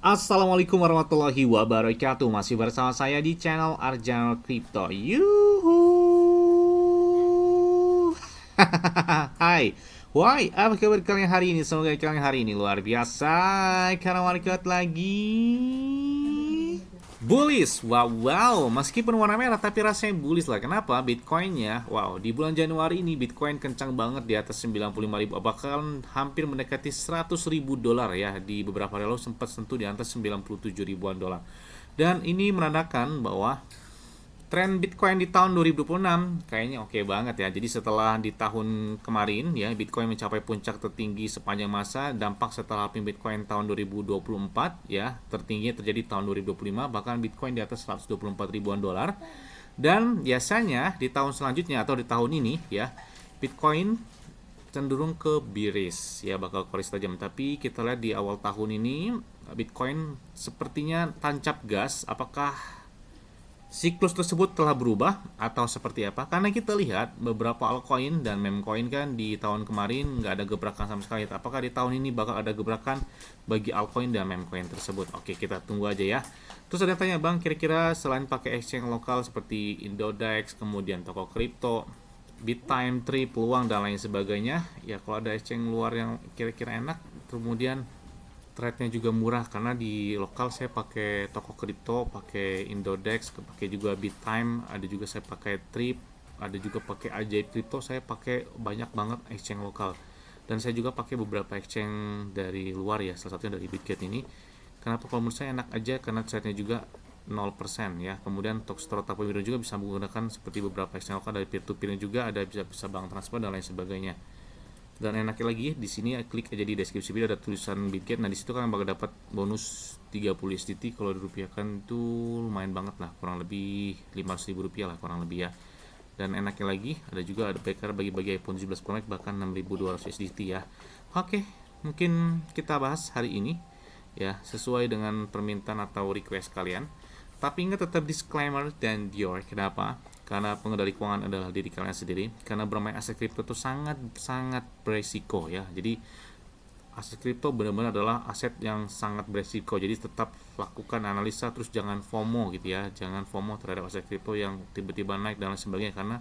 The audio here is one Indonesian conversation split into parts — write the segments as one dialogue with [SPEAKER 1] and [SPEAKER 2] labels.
[SPEAKER 1] Assalamualaikum warahmatullahi wabarakatuh. Masih bersama saya di channel Arjana Crypto. Yuhu. Hai. Why? Apa kabar kalian hari ini? Semoga kalian hari ini luar biasa karena market lagi bullish. Wow. Meskipun warna merah tapi rasanya bullish lah. Kenapa? Bitcoinnya, wow, di bulan Januari ini Bitcoin kencang banget di atas 95.000, bahkan hampir mendekati 100.000 dolar ya. Di beberapa hari lalu sempat sentuh di atas 97 ribuan dolar. Dan ini menandakan bahwa tren Bitcoin di tahun 2026 kayaknya oke banget ya. Jadi setelah di tahun kemarin ya Bitcoin mencapai puncak tertinggi sepanjang masa, dampak setelah halving Bitcoin tahun 2024 ya, tertinggi terjadi tahun 2025, bahkan Bitcoin di atas 124 ribuan dolar. Dan biasanya di tahun selanjutnya atau di tahun ini ya, Bitcoin cenderung ke bearish ya, bakal koreksi tajam. Tapi kita lihat di awal tahun ini Bitcoin sepertinya tancap gas. Apakah siklus tersebut telah berubah atau seperti apa? Karena kita lihat beberapa altcoin dan meme coin kan di tahun kemarin nggak ada gebrakan sama sekali. Apakah di tahun ini bakal ada gebrakan bagi altcoin dan meme coin tersebut? Oke, kita tunggu aja ya. Terus ada yang tanya, bang, kira-kira selain pakai exchange lokal seperti Indodex, kemudian toko kripto, Bittime, Tree, peluang dan lain sebagainya, ya kalau ada exchange luar yang kira-kira enak, kemudian trade-nya juga murah, karena di lokal saya pakai toko kripto, pakai Indodex, pakai juga Bittime, ada juga saya pakai Trip, ada juga pakai Ajaib Crypto. Saya pakai banyak banget exchange lokal, dan saya juga pakai beberapa exchange dari luar ya, salah satunya dari Bitget ini. Kenapa? Kalau menurut saya enak aja karena trade-nya juga 0% ya. Kemudian untuk store atau pemilu juga bisa menggunakan seperti beberapa exchange lokal, dari peer to peer juga ada, bisa bank transfer dan lain sebagainya. Dan enaknya lagi di sini klik aja di deskripsi video ada tulisan Bitget. Nah, di situ kan bakal dapat bonus 30 USDT. Kalau dirupiahkan itu lumayan banget lah, kurang lebih 500.000 rupiah lah kurang lebih ya. Dan enaknya lagi ada juga ada backer bagi-bagi iPhone 17 Pro Max bahkan 6.200 USDT ya. Oke, mungkin kita bahas hari ini ya sesuai dengan permintaan atau request kalian. Tapi ingat, tetap disclaimer dan dior. Kenapa? Karena pengendali keuangan adalah diri kalian sendiri. Karena bermain aset kripto itu sangat beresiko ya. Jadi aset kripto benar-benar adalah aset yang sangat beresiko. Jadi tetap lakukan analisa, terus jangan FOMO gitu ya. Jangan FOMO terhadap aset kripto yang tiba-tiba naik dan lain sebagainya. Karena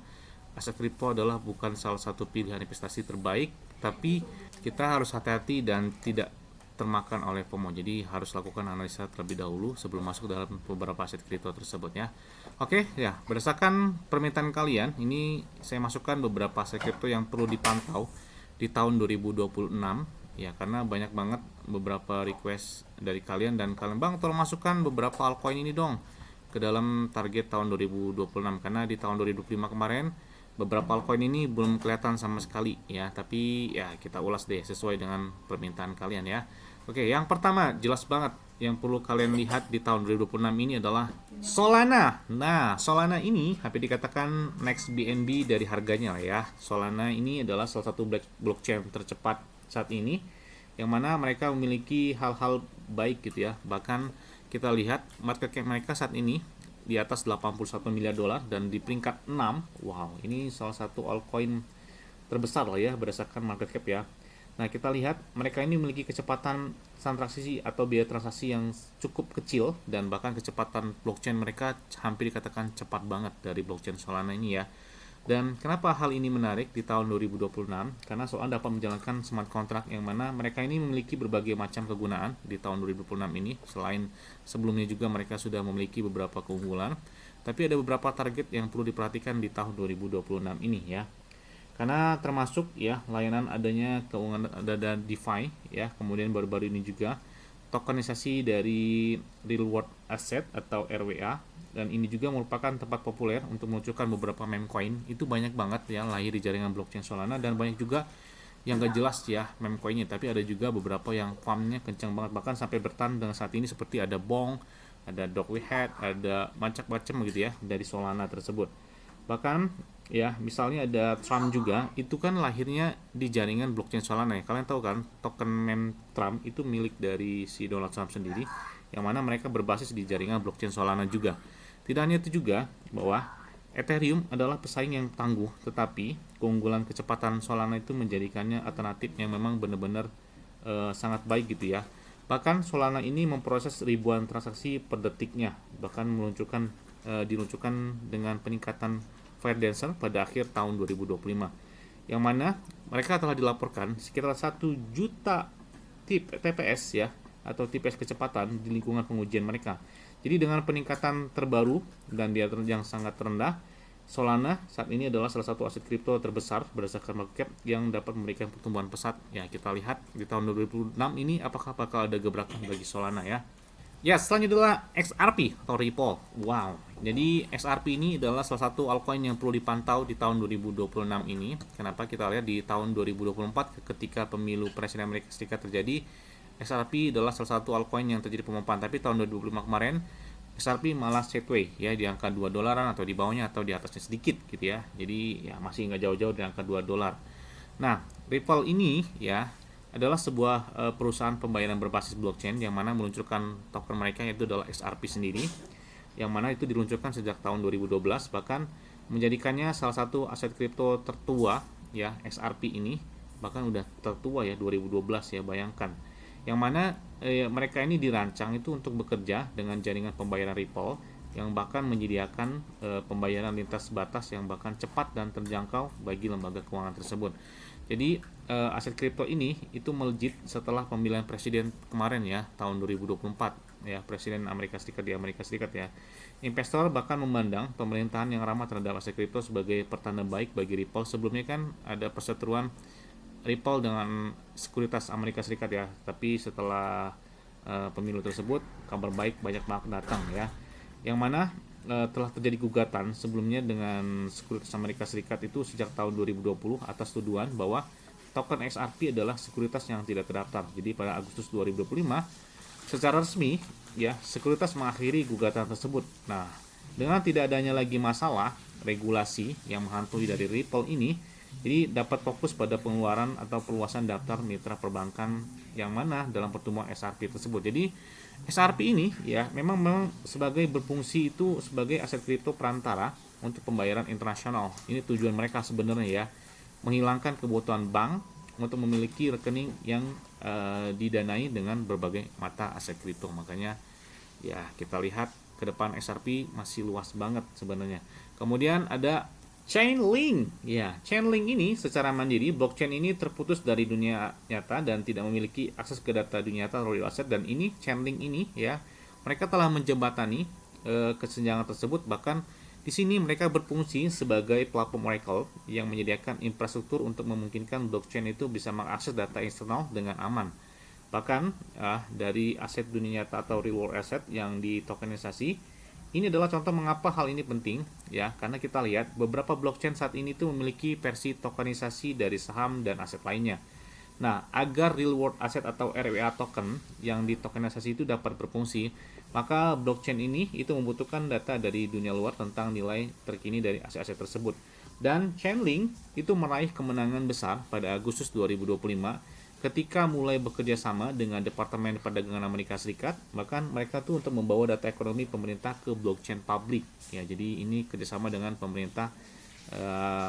[SPEAKER 1] aset kripto adalah bukan salah satu pilihan investasi terbaik, tapi kita harus hati-hati dan tidak termakan oleh FOMO. Jadi harus lakukan analisa terlebih dahulu sebelum masuk dalam beberapa aset kripto tersebut ya. Oke ya, berdasarkan permintaan kalian, ini saya masukkan beberapa aset kripto yang perlu dipantau di tahun 2026 ya, karena banyak banget beberapa request dari kalian, dan kalian, bang, tolong masukkan beberapa altcoin ini dong ke dalam target tahun 2026, karena di tahun 2025 kemarin beberapa altcoin ini belum kelihatan sama sekali ya. Tapi ya kita ulas deh sesuai dengan permintaan kalian ya. Oke, yang pertama jelas banget yang perlu kalian lihat di tahun 2026 ini adalah Solana. Nah, Solana ini hampir dikatakan next BNB dari harganya lah ya. Solana ini adalah salah satu blockchain tercepat saat ini, yang mana mereka memiliki hal-hal baik gitu ya. Bahkan kita lihat market cap mereka saat ini di atas 81 miliar dolar dan di peringkat 6. Wow, ini salah satu altcoin terbesar lah ya berdasarkan market cap ya. Nah, kita lihat mereka ini memiliki kecepatan transaksi atau biaya transaksi yang cukup kecil, dan bahkan kecepatan blockchain mereka hampir dikatakan cepat banget dari blockchain Solana ini ya. Dan kenapa hal ini menarik di tahun 2026? Karena Solana dapat menjalankan smart contract yang mana mereka ini memiliki berbagai macam kegunaan di tahun 2026 ini. Selain sebelumnya juga mereka sudah memiliki beberapa keunggulan, tapi ada beberapa target yang perlu diperhatikan di tahun 2026 ini ya. Karena termasuk ya layanan adanya keuangan, ada DeFi ya, kemudian baru-baru ini juga tokenisasi dari Real World Asset atau RWA, dan ini juga merupakan tempat populer untuk meluncurkan beberapa meme coin. Itu banyak banget ya lahir di jaringan blockchain Solana, dan banyak juga yang gak jelas ya meme coinnya, tapi ada juga beberapa yang farmnya kencang banget, bahkan sampai bertahan dengan saat ini, seperti ada Bong, ada Dogwehead, ada macam-macam gitu ya dari Solana tersebut. Bahkan ya misalnya ada Trump juga, itu kan lahirnya di jaringan blockchain Solana ya. Kalian tahu kan token meme Trump itu milik dari si Donald Trump sendiri, yang mana mereka berbasis di jaringan blockchain Solana juga. Tidak hanya itu juga, bahwa Ethereum adalah pesaing yang tangguh, tetapi keunggulan kecepatan Solana itu menjadikannya alternatif yang memang benar-benar sangat baik gitu ya. Bahkan Solana ini memproses ribuan transaksi per detiknya, bahkan diluncurkan dengan peningkatan Firedancer pada akhir tahun 2025, yang mana mereka telah dilaporkan sekitar 1 juta TPS ya, atau TPS kecepatan di lingkungan pengujian mereka. Jadi dengan peningkatan terbaru dan dia yang sangat rendah, Solana saat ini adalah salah satu aset kripto terbesar berdasarkan market cap yang dapat memberikan pertumbuhan pesat. Ya, kita lihat di tahun 2026 ini apakah bakal ada gebrakan bagi Solana ya. Ya, selanjutnya adalah XRP atau Ripple. Wow. Jadi XRP ini adalah salah satu altcoin yang perlu dipantau di tahun 2026 ini. Kenapa? Kita lihat di tahun 2024 ketika pemilu Presiden Amerika Serikat terjadi, XRP adalah salah satu altcoin yang terjadi pemompaan. Tapi tahun 2025 kemarin XRP malah sideways ya, di angka 2 dolaran atau di bawahnya atau di atasnya sedikit gitu ya. Jadi ya masih nggak jauh-jauh di angka 2 dolar. Nah, Ripple ini ya adalah sebuah perusahaan pembayaran berbasis blockchain yang mana meluncurkan token mereka, yaitu adalah XRP sendiri, yang mana itu diluncurkan sejak tahun 2012, bahkan menjadikannya salah satu aset kripto tertua ya. XRP ini bahkan udah tertua ya, 2012 ya, bayangkan. Yang mana mereka ini dirancang itu untuk bekerja dengan jaringan pembayaran Ripple yang bahkan menyediakan pembayaran lintas batas yang bahkan cepat dan terjangkau bagi lembaga keuangan tersebut. Jadi aset kripto ini itu melejit setelah pemilihan presiden kemarin ya, tahun 2024 ya, presiden Amerika Serikat di Amerika Serikat ya. Investor bahkan memandang pemerintahan yang ramah terhadap aset kripto sebagai pertanda baik bagi Ripple. Sebelumnya kan ada perseteruan Ripple dengan sekuritas Amerika Serikat ya, tapi setelah pemilu tersebut kabar baik banyak banget datang ya, yang mana telah terjadi gugatan sebelumnya dengan sekuritas Amerika Serikat itu sejak tahun 2020 atas tuduhan bahwa token XRP adalah sekuritas yang tidak terdaftar. Jadi pada Agustus 2025 secara resmi ya, sekuritas mengakhiri gugatan tersebut. Nah, dengan tidak adanya lagi masalah regulasi yang menghantui dari Ripple ini, jadi dapat fokus pada pengeluaran atau perluasan daftar mitra perbankan yang mana dalam pertumbuhan XRP tersebut. Jadi XRP ini ya memang sebagai berfungsi itu sebagai aset kripto perantara untuk pembayaran internasional. Ini tujuan mereka sebenarnya ya, menghilangkan kebutuhan bank untuk memiliki rekening yang didanai dengan berbagai mata aset kripto. Makanya ya kita lihat ke depan XRP masih luas banget sebenarnya. Kemudian ada Chainlink. Ya, Chainlink ini secara mandiri, blockchain ini terputus dari dunia nyata dan tidak memiliki akses ke data dunia nyata atau real asset. Dan ini Chainlink ini ya, mereka telah menjembatani kesenjangan tersebut. Bahkan di sini mereka berfungsi sebagai platform Oracle yang menyediakan infrastruktur untuk memungkinkan blockchain itu bisa mengakses data eksternal dengan aman. Bahkan dari aset dunia nyata atau real world asset yang ditokenisasi, ini adalah contoh mengapa hal ini penting ya, karena kita lihat beberapa blockchain saat ini tuh memiliki versi tokenisasi dari saham dan aset lainnya. Nah, agar real world asset atau RWA token yang ditokenisasi itu dapat berfungsi, maka blockchain ini itu membutuhkan data dari dunia luar tentang nilai terkini dari aset-aset tersebut. Dan Chainlink itu meraih kemenangan besar pada Agustus 2025 ketika mulai bekerja sama dengan Departemen Perdagangan Amerika Serikat. Bahkan mereka tuh untuk membawa data ekonomi pemerintah ke blockchain publik ya. Jadi ini kerjasama dengan pemerintah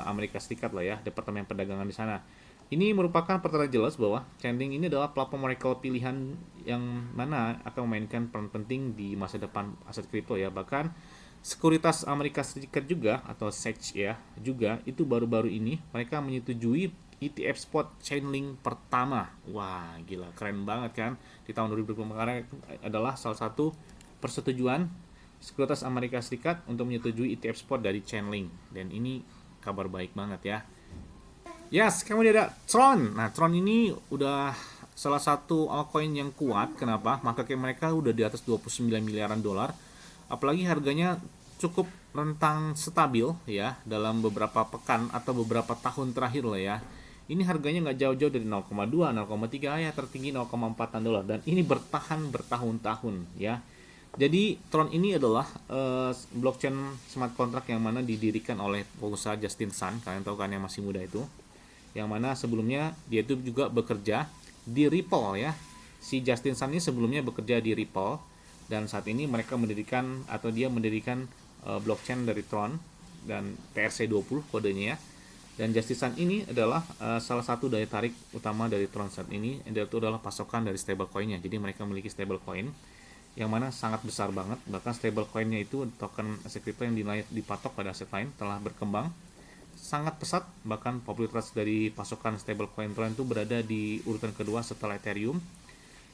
[SPEAKER 1] Amerika Serikat lah ya, Departemen Perdagangan di sana. Ini merupakan pertanda jelas bahwa Chainlink ini adalah platform Oracle pilihan yang mana akan memainkan peran penting di masa depan aset kripto ya. Bahkan sekuritas Amerika Serikat juga atau SEC ya juga itu baru-baru ini mereka menyetujui ETF spot Chainlink pertama. Wah, gila, keren banget kan. Di tahun 2020 kemarin adalah salah satu persetujuan sekuritas Amerika Serikat untuk menyetujui ETF spot dari Chainlink. Dan ini kabar baik banget ya. Yes, kemudian ada Tron. Nah, Tron ini udah salah satu altcoin yang kuat. Kenapa? Market cap mereka udah di atas 29 miliaran dolar. Apalagi harganya cukup rentang stabil ya dalam beberapa pekan atau beberapa tahun terakhir lah ya. Ini harganya nggak jauh-jauh dari 0,2, 0,3 ya, tertinggi 0,4 dolar, dan ini bertahan bertahun-tahun ya. Jadi Tron ini adalah blockchain smart contract yang mana didirikan oleh pengusaha Justin Sun. Kalian tahu kan yang masih muda itu, yang mana sebelumnya dia itu juga bekerja di Ripple ya. Si Justin Sun ini sebelumnya bekerja di Ripple, dan saat ini mereka mendirikan atau dia mendirikan blockchain dari Tron dan TRC20 kodenya ya. Dan Justice Sun ini adalah salah satu daya tarik utama dari Tron saat ini, itu adalah pasokan dari stablecoin-nya. Jadi mereka memiliki stablecoin yang mana sangat besar banget, bahkan stablecoin-nya itu token aset kripto yang dipatok pada aset lain telah berkembang sangat pesat, bahkan popularitas dari pasokan stablecoin Tron itu berada di urutan kedua setelah Ethereum.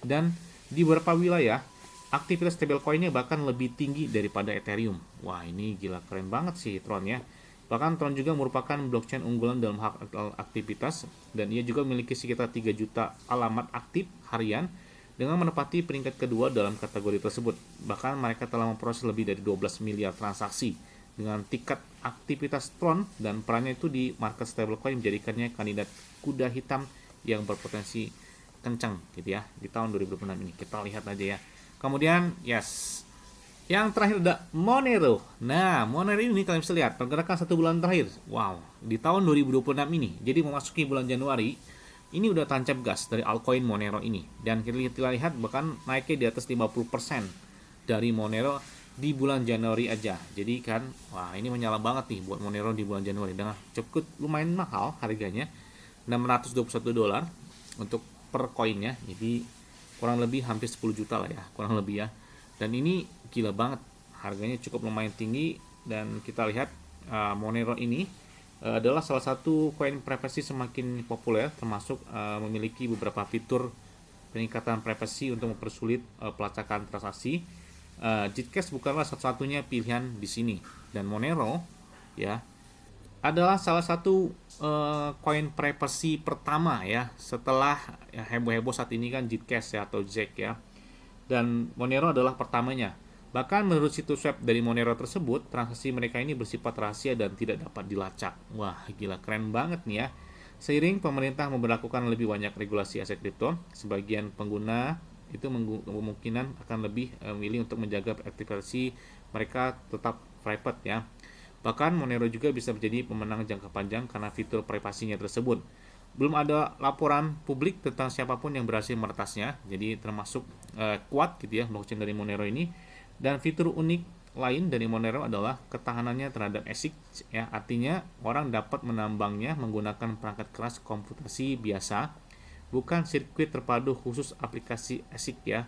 [SPEAKER 1] Dan di beberapa wilayah aktivitas stablecoin-nya bahkan lebih tinggi daripada Ethereum. Wah, ini gila keren banget sih Tron ya. Bahkan Tron juga merupakan blockchain unggulan dalam hak aktivitas, dan ia juga memiliki sekitar 3 juta alamat aktif harian dengan menempati peringkat kedua dalam kategori tersebut. Bahkan mereka telah memproses lebih dari 12 miliar transaksi dengan tingkat aktivitas Tron, dan perannya itu di market stablecoin menjadikannya kandidat kuda hitam yang berpotensi kencang gitu ya di tahun 2026 ini. Kita lihat aja ya. Kemudian yang terakhir ada Monero. Nah, Monero ini kalian bisa lihat pergerakan 1 bulan terakhir. Wow, di tahun 2026 ini. Jadi memasuki bulan Januari, ini udah tancap gas dari altcoin Monero ini. Dan kita lihat bahkan naiknya di atas 50% dari Monero di bulan Januari aja. Jadi kan, wah ini menyala banget nih buat Monero di bulan Januari. Dengan cukup lumayan mahal harganya, $621 untuk per koinnya. Jadi kurang lebih hampir 10 juta lah ya, kurang lebih ya. Dan ini gila banget, harganya cukup lumayan tinggi. Dan kita lihat Monero ini adalah salah satu koin privasi semakin populer, termasuk memiliki beberapa fitur peningkatan privasi untuk mempersulit pelacakan transaksi. Zcash bukanlah satu-satunya pilihan di sini, dan Monero ya adalah salah satu koin privasi pertama ya setelah heboh-heboh saat ini kan Zcash ya atau ZK ya. Dan Monero adalah pertamanya. Bahkan menurut situs web dari Monero tersebut, transaksi mereka ini bersifat rahasia dan tidak dapat dilacak. Wah, gila keren banget nih ya. Seiring pemerintah memberlakukan lebih banyak regulasi aset kripto, sebagian pengguna itu kemungkinan akan lebih memilih untuk menjaga aktivasi mereka tetap private ya. Bahkan Monero juga bisa menjadi pemenang jangka panjang karena fitur privasinya tersebut. Belum ada laporan publik tentang siapapun yang berhasil meretasnya, jadi termasuk kuat gitu ya blockchain dari Monero ini. Dan fitur unik lain dari Monero adalah ketahanannya terhadap ASIC ya, artinya orang dapat menambangnya menggunakan perangkat keras komputasi biasa, bukan sirkuit terpadu khusus aplikasi ASIC ya,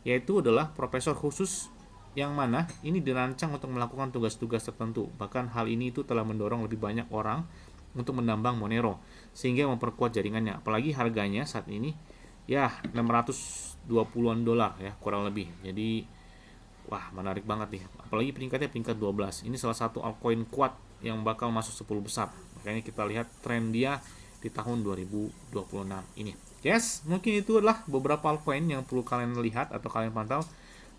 [SPEAKER 1] yaitu adalah prosesor khusus yang mana ini dirancang untuk melakukan tugas-tugas tertentu. Bahkan hal ini itu telah mendorong lebih banyak orang untuk menambang Monero sehingga memperkuat jaringannya. Apalagi harganya saat ini ya $620 ya kurang lebih. Jadi wah menarik banget nih. Apalagi peringkatnya peringkat 12. Ini salah satu altcoin kuat yang bakal masuk 10 besar. Makanya kita lihat tren dia di tahun 2026 ini. Yes, mungkin itu adalah beberapa altcoin yang perlu kalian lihat atau kalian pantau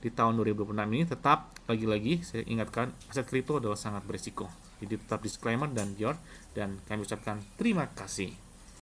[SPEAKER 1] di tahun 2026 ini. Tetap lagi-lagi saya ingatkan, aset kripto adalah sangat berisiko. Jadi tetap disclaimer dan kami ucapkan terima kasih.